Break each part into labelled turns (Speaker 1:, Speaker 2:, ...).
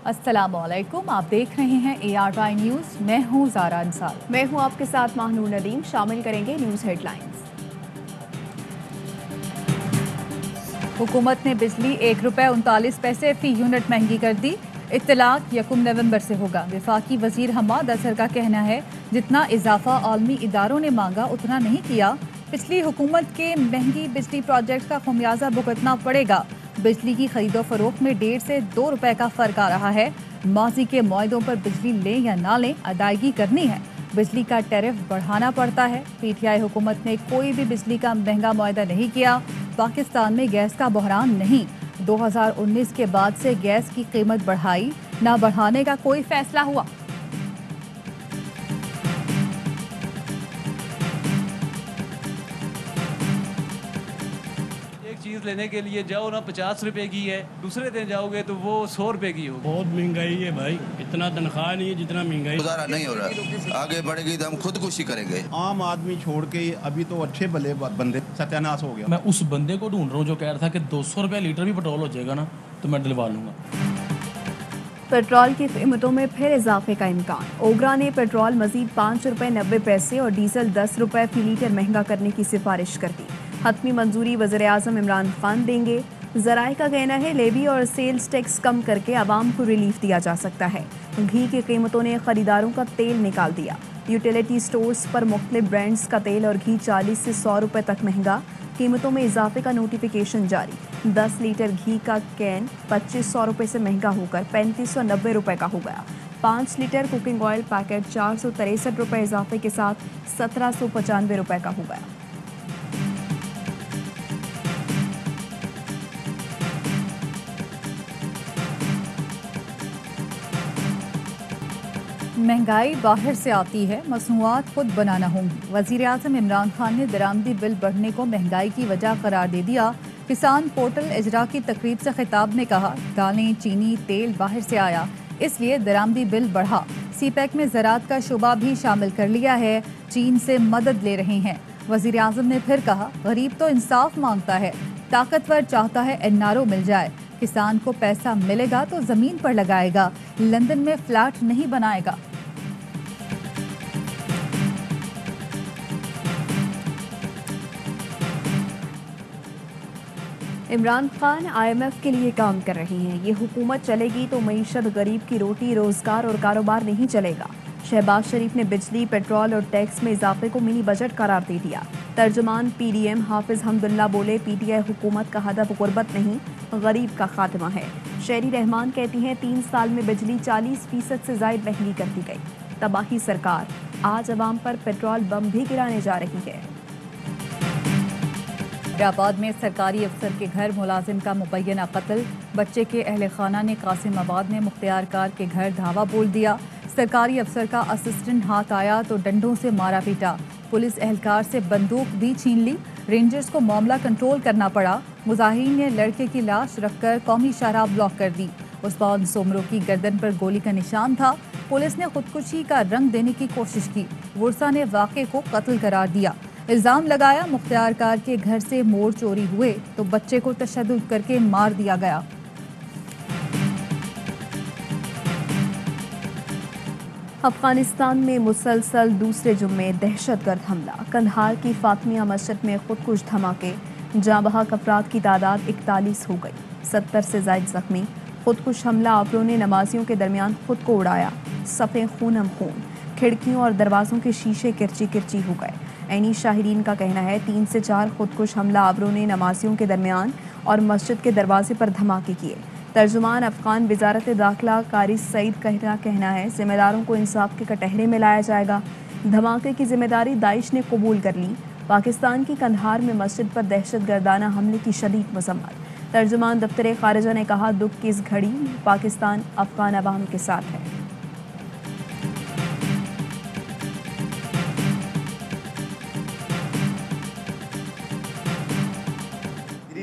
Speaker 1: अस्सलाम वालेकुम, आप देख रहे हैं ARY न्यूज़। मैं हूँ ज़ारा अंसार।
Speaker 2: मैं हूँ आपके साथ माहनूर नदीम। शामिल करेंगे न्यूज़ हेडलाइंस।
Speaker 1: हुकूमत ने बिजली ₹1.39 फ़ी यूनिट महंगी कर दी। इत्तलाक 1 नवंबर से होगा। वफाकी वजीर हमाद असर का कहना है जितना इजाफा आलमी इदारों ने मांगा उतना नहीं किया। पिछली हुकूमत के महंगी बिजली प्रोजेक्ट का खमियाजा भुगतना पड़ेगा। बिजली की खरीदो फरोख्त में 1.5 से 2 रुपए का फर्क आ रहा है। माजी के मुआहदों पर बिजली लें या ना लें अदायगी करनी है। बिजली का टैरिफ बढ़ाना पड़ता है। PTI हुकूमत ने कोई भी बिजली का महंगा मुआहदा नहीं किया। पाकिस्तान में गैस का बहरान नहीं। 2019 के बाद से गैस की कीमत बढ़ाई ना बढ़ाने का कोई फैसला हुआ।
Speaker 3: चीज लेने के लिए जाओ ना 50 रुपए की है, दूसरे दिन जाओगे तो वो 100 रुपए की होगी।
Speaker 4: बहुत महंगाई है भाई, इतना तनख्वाह नहीं है जितना महंगाई।
Speaker 5: गुजारा नहीं हो रहा, आगे बढ़ेगी तो हम खुदकुशी करेंगे।
Speaker 6: आम आदमी छोड़ के अभी तो अच्छे भले बंदे सत्यानाश हो गया।
Speaker 4: मैं उस बंदे को ढूंढ रहा हूँ जो कह रहा था कि 200 रुपये लीटर भी पेट्रोल हो जाएगा ना तो मैं डलवा लूंगा।
Speaker 2: पेट्रोल की कीमतों में फिर इजाफे का इम्कान। ओगरा ने पेट्रोल मजीद ₹5.90 और डीजल ₹10 फी लीटर महंगा करने की सिफारिश कर दी। हतमी मंजूरी वज़ीर-ए-आज़म इमरान खान देंगे। ज़राए का कहना है लेवी और सेल्स टैक्स कम करके आवाम को रिलीफ दिया जा सकता है। घी की कीमतों ने खरीदारों का तेल निकाल दिया। यूटिलिटी स्टोर्स पर मुख्तलिफ ब्रांड्स का तेल और घी 40 से 100 रुपए तक महंगा। कीमतों में इजाफे का नोटिफिकेशन जारी। 10 लीटर घी का कैन 2500 रुपये से महंगा होकर 3590 रुपये का हो गया। 5 लीटर कुकिंग ऑयल पैकेट 463 रुपये इजाफे के साथ 1795 रुपये का हो गया।
Speaker 1: महंगाई बाहर से आती है, मसनूआत खुद बनाना होंगी। वज़ीर-ए-आज़म इमरान खान ने दरामदी बिल बढ़ने को महंगाई की वजह करार दे दिया। किसान पोर्टल इजरा की तकरीब से खिताब में कहा दालें, चीनी, तेल बाहर से आया इसलिए दरामदी बिल बढ़ा। CPEC में ज़राअत का शुबा भी शामिल कर लिया है। चीन से मदद ले रहे हैं। वज़ीर-ए-आज़म ने फिर कहा गरीब तो इंसाफ मांगता है, ताकतवर चाहता है NRO मिल जाए। किसान को पैसा मिलेगा तो ज़मीन पर लगाएगा, लंदन में फ्लैट नहीं बनाएगा।
Speaker 2: इमरान खान IMF के लिए काम कर रहे हैं। ये हुकूमत चलेगी तो मईशत, गरीब की रोटी, रोजगार और कारोबार नहीं चलेगा। शहबाज शरीफ ने बिजली, पेट्रोल और टैक्स में इजाफे को मिनी बजट करार दे दिया। तर्जुमान PDM हाफिज हमदुल्ला बोले PTI हुकूमत का हदफ गुर्बत नहीं गरीब का खात्मा है। शेरी रहमान कहती हैं 3 साल में बिजली 40% से ज़ायद महंगी कर दी गई। तबाही सरकार आज अवाम पर पेट्रोल बम भी गिराने जा रही है।
Speaker 1: हैदराबाद में सरकारी अफसर के घर मुलाजिम का मुबैना कत्ल। बच्चे के अहल खाना ने कासिमाबाद में मुख्तियार कार के घर धावा बोल दिया। सरकारी अफसर का असिस्टेंट हाथ आया तो डंडों से मारा पीटा। पुलिस एहलकार से बंदूक भी छीन ली। रेंजर्स को मामला कंट्रोल करना पड़ा। मुजाहिरीन ने लड़के की लाश रखकर कौमी शाहराह ब्लॉक कर दी। उस्मान सोमरो की गर्दन पर गोली का निशान था। पुलिस ने खुदकुशी का रंग देने की कोशिश की। वुरसा ने वाक़े को कत्ल करार दिया। इल्ज़ाम लगाया मुख्तियार कार के घर से मोड़ चोरी हुए तो बच्चे को तशद्दुद करके मार दिया गया।
Speaker 2: अफगानिस्तान में मुसलसल दूसरे जुम्मे दहशतगर्द हमला। कंधार की फातिमिया मस्जिद में खुदकुश धमाके। जाँ बहक अफराद की तादाद 41 हो गई। 70 से ज़ायद जख्मी। खुदकुश हमला आवरों ने नमाजियों के दरमियान खुद को उड़ाया। सफ़े खूनम खून। खिड़कियों और दरवाज़ों के शीशे किरची किरची हो गए। ऐनी शाहिरीन का कहना है 3 से 4 खुदकुश हमला आवरों ने नमाजियों के दरमियान और मस्जिद के दरवाजे पर धमाके किए। तर्जुमान अफगान वजारत दाखिला कारी सईद का कहना है जिम्मेदारों को इंसाफ के कटहरे में लाया जाएगा। धमाके की जिम्मेदारी दाइश ने कबूल कर ली। पाकिस्तान की कंधार में मस्जिद पर दहशतगर्दाना हमले की शदीद मजम्मत। तर्जुमान दफ्तर खारिजा ने कहा दुख की इस घड़ी में पाकिस्तान अफगान अवाम के साथ है।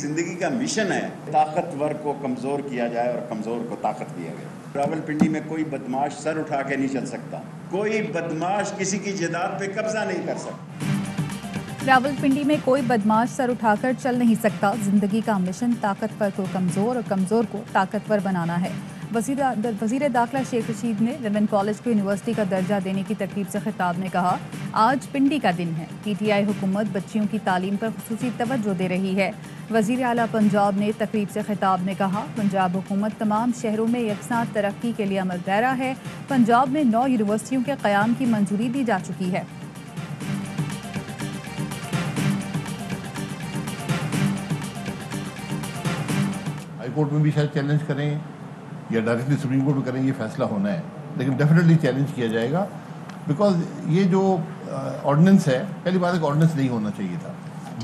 Speaker 7: जिंदगी का मिशन है ताकतवर को कमज़ोर किया जाए और कमज़ोर को ताकत दिया गया। रावलपिंडी में कोई बदमाश सर उठा के नहीं चल सकता। कोई बदमाश किसी की जायदाद पे कब्जा नहीं कर सकता।
Speaker 1: रावलपिंडी में कोई बदमाश सर उठाकर चल नहीं सकता। जिंदगी का मिशन ताकतवर को कमज़ोर और कमज़ोर को ताकतवर बनाना है। वज़ीर दाखिला शेख रशीद ने विमेन कॉलेज को यूनिवर्सिटी का दर्जा देने की तकरीब से खिताब में कहा, आज पिंडी का दिन है। PTI हुकूमत बच्चियों की तालीम पर खुसूसी तवज्जो दे रही है। वज़ीर आला पंजाब ने तकरीब से खिताब में कहा, पंजाब हुकूमत तमाम शहरों में यकसां तरक्की के लिए अमल पैरा है। पंजाब में 9 यूनिवर्सिटियों के क़याम की मंजूरी दी जा चुकी है।
Speaker 8: हाई कोर्ट में भी शायद चैलेंज करें या डायरेक्टली सुप्रीम कोर्ट में करें, ये फैसला होना है, लेकिन डेफिनेटली चैलेंज किया जाएगा। बिकॉज ये जो ऑर्डिनेंस है, पहली बात है कि ऑर्डिनेंस नहीं होना चाहिए था,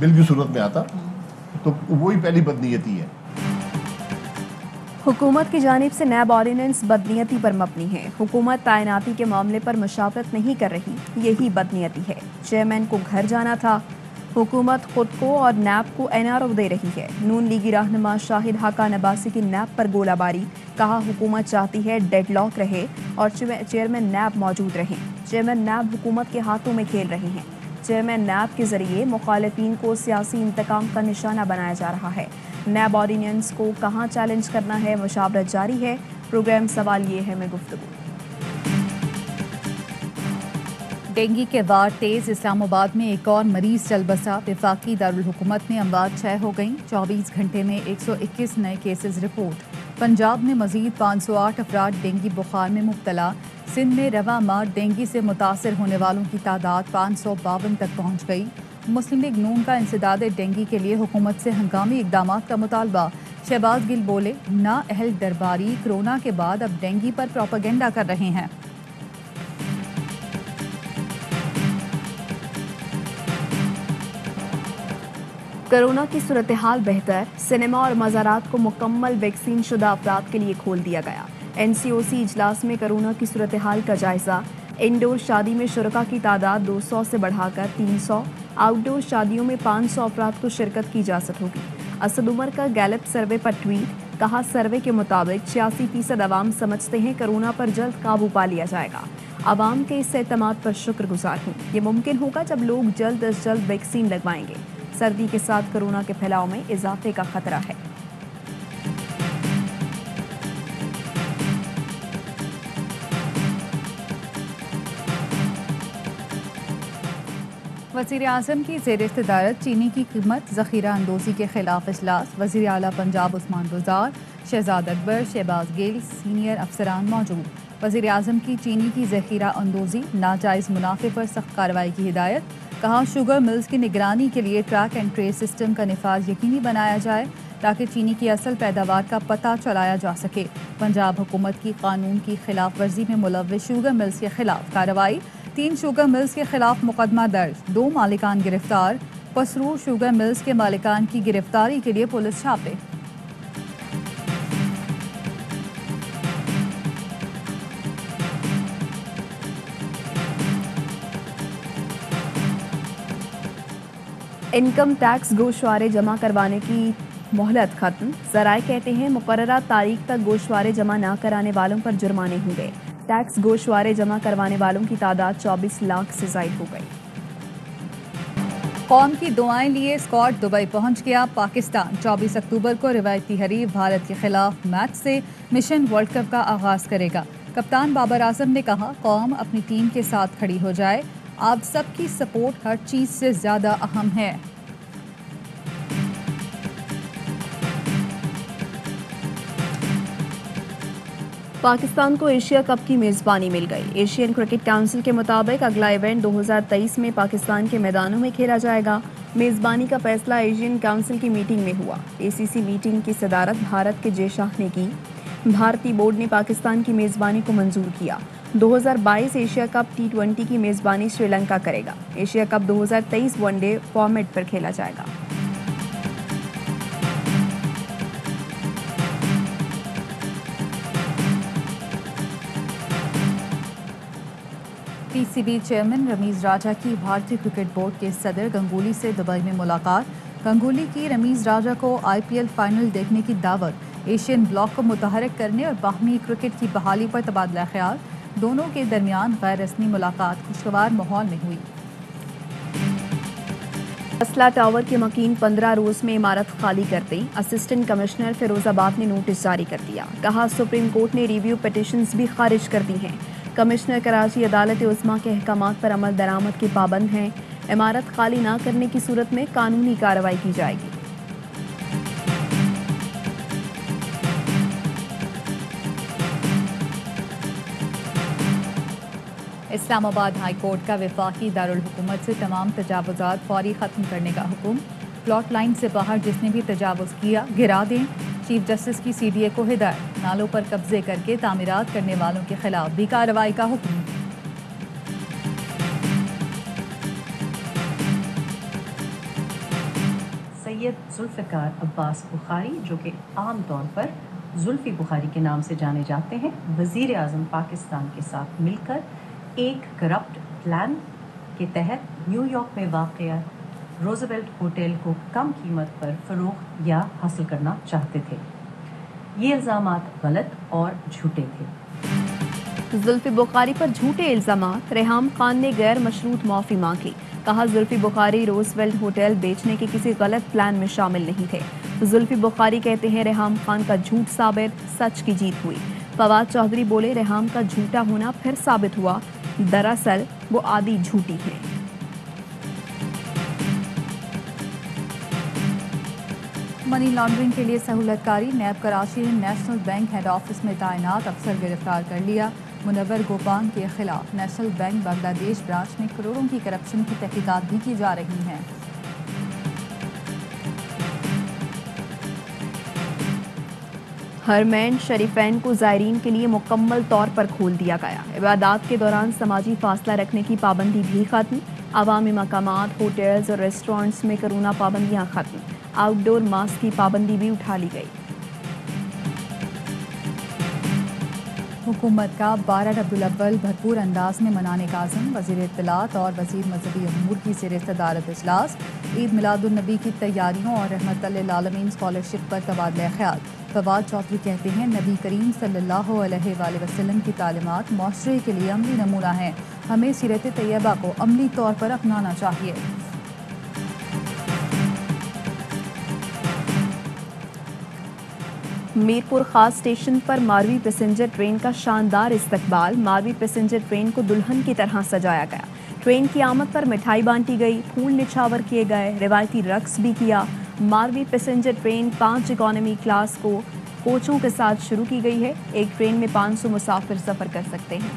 Speaker 8: बिल की सूरत में आता तो वही पहली बदनीयती है।
Speaker 2: हुकूमत की जानिब से नैब ऑर्डिनेंस बदनीयती पर मबनी है। हुकूमत तैनाती के मामले पर मशावरत नहीं कर रही, यही बदनीयती है। चेयरमैन को घर जाना था, हुकूमत खुद को और नैब को NRO दे रही है। नून लीगी रहनुमा शाहिद हाका नबासी की नैब पर गोलाबारी, कहा हुकूमत चाहती है डेडलॉक रहे और चेयरमैन नैब मौजूद रहें। चेयरमैन नैब हुकूमत के हाथों में खेल रहे हैं। चेयरमैन नैब के जरिए मुखालिफिन को सियासी इंतकाम का निशाना बनाया जा रहा है। नैब ऑर्डिनेंस को कहाँ चैलेंज करना है, मुशावरत जारी है। प्रोग्राम सवाल ये है में गुफ्तगू।
Speaker 1: डेंगू के वार तेज, इस्लामाबाद में एक और मरीज चल बसा। वफाकी दारुल हुकूमत में अमवात 6 हो गईं। 24 घंटे में 121 नए केसेस रिपोर्ट। पंजाब में मजीद 508 अफराद डेंगू बुखार में मुब्तला। सिंध में रवा माह डेंगू से मुतासर होने वालों की तादाद 552 तक पहुँच गई। मुस्लिम लीग नून का इंसदाद डेंगू के लिए हुकूमत से हंगामी इकदाम का मुतालबा। शहबाज गिल बोले, ना अहल दरबारी कोरोना के बाद अब डेंगू पर प्रोपेगेंडा कर रहे हैं।
Speaker 2: कोरोना की सूरत हाल बेहतर, सिनेमा और मज़ारात को मुकम्मल वैक्सीन शुदा अफराद के लिए खोल दिया गया। NCOC इजलास में कोरोना की सूरत हाल का जायजा। इंडोर शादी में शुरका की तादाद 200 से बढ़ाकर 300, आउटडोर शादियों में 500 अफराद को शिरकत की इजाज़त होगी। असद उमर का गैलप सर्वे पर ट्वीट, कहा सर्वे के मुताबिक 86% अवाम समझते हैं कोरोना पर जल्द काबू पा लिया जाएगा। आवाम के इस एतमाद पर शुक्रगुजार हूँ। ये मुमकिन होगा जब लोग जल्द अज जल्द वैक्सीन लगवाएंगे। सर्दी के साथ कोरोना के फैलाव में इजाफे का खतरा है।
Speaker 1: वज़ीर आज़म की ज़ेर इक़्तिदारत चीनी की कीमत ज़ख़ीरा अंदोज़ी के खिलाफ इजलास। वज़ीर आला पंजाब उस्मान बुज़दार, शहजाद अकबर, शहबाज गिल सीनियर अफसरान मौजूद। वज़ीर आज़म की चीनी की ज़ख़ीरा अंदोज़ी नाजायज़ मुनाफे पर सख्त कार्रवाई की हिदायत। कहा शुगर मिल्स की निगरानी के लिए ट्रैक एंड ट्रेस सिस्टम का निफाज यकीनी बनाया जाए ताकि चीनी की असल पैदावार का पता चलाया जा सके। पंजाब हुकूमत की कानून की खिलाफ वर्जी में मुलव्विस शुगर मिल्स के खिलाफ कार्रवाई। 3 शुगर मिल्स के खिलाफ मुकदमा दर्ज, 2 मालिकान गिरफ्तार। पसरूर शुगर मिल्स के मालिकान की गिरफ्तारी के लिए पुलिस छापे।
Speaker 2: इनकम टैक्स गोशवारे जमा करवाने की मोहलत खत्म। ज़राए कहते हैं मुकर्ररा तारीख तक गोशवारे जमा न कराने वालों पर जुर्माने होंगे। टैक्स गोशवारे जमा करवाने वालों की तादाद 24 लाख से ज़ायद हो गई।
Speaker 1: कौम की दुआएं लिए स्क्वाड दुबई पहुंच गया। पाकिस्तान 24 अक्टूबर को रिवायती हरीफ भारत के खिलाफ मैच से मिशन वर्ल्ड कप का आगाज करेगा। कप्तान बाबर आजम ने कहा, कौम अपनी टीम के साथ खड़ी हो जाए। आप सबकी सपोर्ट हर चीज से ज्यादा अहम है।
Speaker 2: पाकिस्तान को एशिया कप की मेज़बानी मिल गई। एशियन क्रिकेट काउंसिल के मुताबिक अगला इवेंट 2023 में पाकिस्तान के मैदानों में खेला जाएगा। मेज़बानी का फैसला एशियन काउंसिल की मीटिंग में हुआ। ACC मीटिंग की सदारत भारत के जयशाह ने की। भारतीय बोर्ड ने पाकिस्तान की मेज़बानी को मंजूर किया। 2022 एशिया कप T20 की मेज़बानी श्रीलंका करेगा। एशिया कप 2023 वनडे फॉर्मेट पर खेला जाएगा।
Speaker 1: PCB चेयरमैन रमीज राजा की भारतीय क्रिकेट बोर्ड के सदर गंगूली से दुबई में मुलाकात। गंगूली की रमीज राजा को IPL फाइनल देखने की दावत। एशियन ब्लॉक को मुतहरक करने और बाहमी क्रिकेट की बहाली पर तबादला ख्याल। दोनों के दरमियान गैर रस्मी मुलाकात खुशगवार माहौल में हुई।
Speaker 2: असला टावर के मकीन 15 रोज में इमारत खाली कर दी। असिस्टेंट कमिश्नर फिरोजाबाद ने नोटिस जारी कर दिया। कहा सुप्रीम कोर्ट ने रिव्यू पिटिशंस भी खारिज कर दी हैं। कमिश्नर कराची अदालत उज़्मा के अहकामात पर अमल दरामद के पाबंद हैं। इमारत खाली ना करने की सूरत में कानूनी कार्रवाई की जाएगी।
Speaker 1: इस्लामाबाद हाई कोर्ट का वफाकी दारुल हुकूमत से तमाम तजावुज़ात फौरी ख़त्म करने का हुक्म। प्लॉट लाइन से बाहर जिसने भी तजावुज़ किया गिरा दें। चीफ जस्टिस की CDA को हिदायत। नालों पर कब्जे करके तामीरात करने वालों के खिलाफ भी कार्रवाई का हुक्म।
Speaker 9: सैयद जुल्फ़िकार अब्बास बुखारी, जो कि आम तौर पर जुल्फ़ी बुखारी के नाम से जाने जाते हैं, वज़ीर आज़म पाकिस्तान के साथ मिलकर एक करप्ट प्लान के तहत न्यूयॉर्क में वाक़या रोज़वेल्ट होटल को कम कीमत पर फ़रोख्त या हासिल करना चाहते थे। ये इल्ज़ामात गलत और झूठे थे।
Speaker 2: जुल्फ़ी बुखारी पर झूठे इल्ज़ामात। रेहाम खान ने गैर मशरूत माफ़ी मांगी। कहा जुल्फ़ी बुखारी रोज़वेल्ट होटल बेचने के किसी गलत प्लान में शामिल नहीं थे। जुल्फ़ी बुखारी कहते हैं रेहाम खान का झूठ साबित, सच की जीत हुई। फवाद चौधरी बोले रेहाम का झूठा होना फिर साबित हुआ, दरअसल वो आदि झूठी हैं।
Speaker 1: मनी लॉन्ड्रिंग के लिए सहूलतकारी। नैब कराची ने नेशनल बैंक हेड ऑफिस में तैनात अफसर गिरफ्तार कर लिया। मुनव्वर गोपान के खिलाफ नेशनल बैंक बांग्लादेश ब्रांच में करोड़ों की करप्शन की तहकीकात भी की जा रही हैं।
Speaker 2: हरमैन शरीफैन को ज़ायरीन के लिए मुकम्मल तौर पर खोल दिया गया। इबादत के दौरान समाजी फासला रखने की पाबंदी भी खत्म। अवामी मकामात, होटल्स और रेस्टोरेंट्स में कोरोना पाबंदियाँ खत्म। आउटडोर मास्क की पाबंदी भी उठा ली गई।
Speaker 1: हुकूमत का 12 रबीउल अव्वल भरपूर अंदाज में मनाने का आज़म। वज़ीर इत्तलात और वज़ीर मज़हबी अमूर की ज़ेर सदारत इजलास। ईद मिलादुन्नबी की तैयारियों और रहमतुल लिल आलमीन स्कॉलरशिप पर तबादला ख्याल। फवाद चौधरी कहते हैं नबी करीम सल्लल्लाहु अलैहि वसल्लम की तालीमात मुआशरे के लिए अमली नमूना है। हमें सीरत तैयबा को अमली तौर पर अपनाना चाहिए।
Speaker 2: मीरपुर खास स्टेशन पर मारवी पैसेंजर ट्रेन का शानदार इस्तकबाल। मारवी पैसेंजर ट्रेन को दुल्हन की तरह सजाया गया। ट्रेन की आमद पर मिठाई बांटी गई, फूल निछावर किए गए, रिवायती रक्स भी किया। मारवी पैसेंजर ट्रेन 5 इकॉनमी क्लास को कोचों के साथ शुरू की गई है। एक ट्रेन में 500 मुसाफिर सफ़र कर सकते हैं।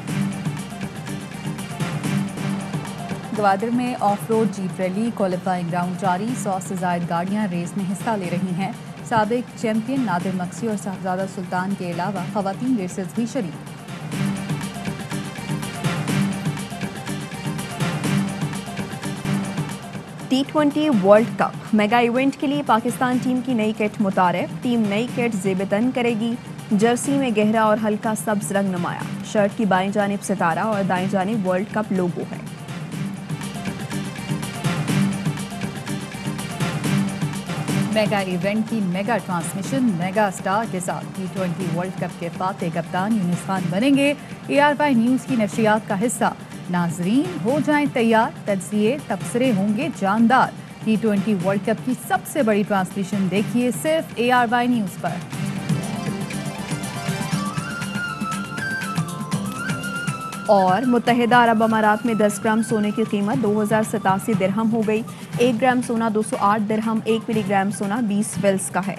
Speaker 1: ग्वादर में of road jeep rally qualifying round जारी। 100 से ज़ायद गाड़ियाँ रेस में हिस्सा ले रही हैं। साबिक चैंपियन नादिर मक्सी और साहबजादा सुल्तान के अलावा ख़वातीन रेसर्स भी शरीक।
Speaker 2: T20 world cup mega event के लिए पाकिस्तान टीम की नई किट मुतारिफ। टीम नई किट ज़ेब-ए-तन करेगी। जर्सी में गहरा और हल्का सब्ज रंग नुमाया। शर्ट की बाईं जानिब सितारा और दाईं जानिब वर्ल्ड कप लोगो है।
Speaker 1: मेगा इवेंट की मेगा ट्रांसमिशन मेगा स्टार के साथ T20 वर्ल्ड कप के फातेह कप्तान यूनिस खान बनेंगे ARY न्यूज़ की नशरियात का हिस्सा। नाजरीन हो जाएं तैयार, तज्जिए तबसरे होंगे जानदार। T20 वर्ल्ड कप की सबसे बड़ी ट्रांसमिशन देखिए सिर्फ ARY न्यूज़ पर।
Speaker 2: और मुत्तहिदा अरब अमारात में 10 ग्राम सोने की कीमत 2087 दिरहम हो गई। 1 ग्राम सोना 208 दिरहम, 1 मिलीग्राम सोना 20 फिल्स का है।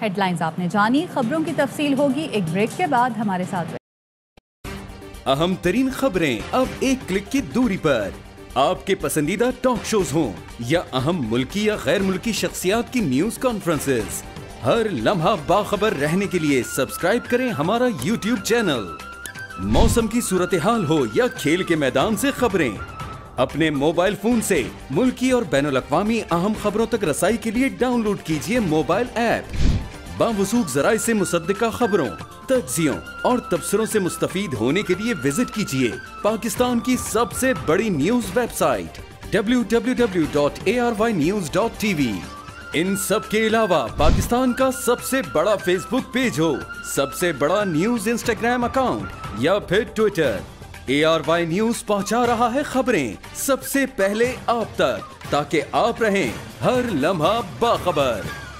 Speaker 1: हेडलाइंस आपने जानी, खबरों की तफसील होगी एक ब्रेक के बाद। हमारे साथ
Speaker 10: अहम तरीन खबरें अब एक क्लिक की दूरी पर। आपके पसंदीदा टॉक शोज हों या अहम मुल्की या गैर मुल्की शख्सियात की न्यूज कॉन्फ्रेंसेस, हर लम्हा बाखबर रहने के लिए सब्सक्राइब करें हमारा YouTube चैनल। मौसम की सूरत हाल हो या खेल के मैदान से खबरें, अपने मोबाइल फोन से मुल्की और बैनुल अक़वामी अहम खबरों तक रसाई के लिए डाउनलोड कीजिए मोबाइल ऐप। बावसूख ज़राए से मुसद्दिका खबरों, तज्जियों और तबसरों से मुस्तफीद होने के लिए विजिट कीजिए पाकिस्तान की सबसे बड़ी न्यूज वेबसाइट www.arYnews.tv। इन सब के अलावा पाकिस्तान का सबसे बड़ा फेसबुक पेज हो, सबसे बड़ा न्यूज इंस्टाग्राम अकाउंट या फिर ट्विटर, ARY न्यूज पहुंचा रहा है खबरें सबसे पहले आप तक, ताकि आप रहें हर लम्हा बाखबर।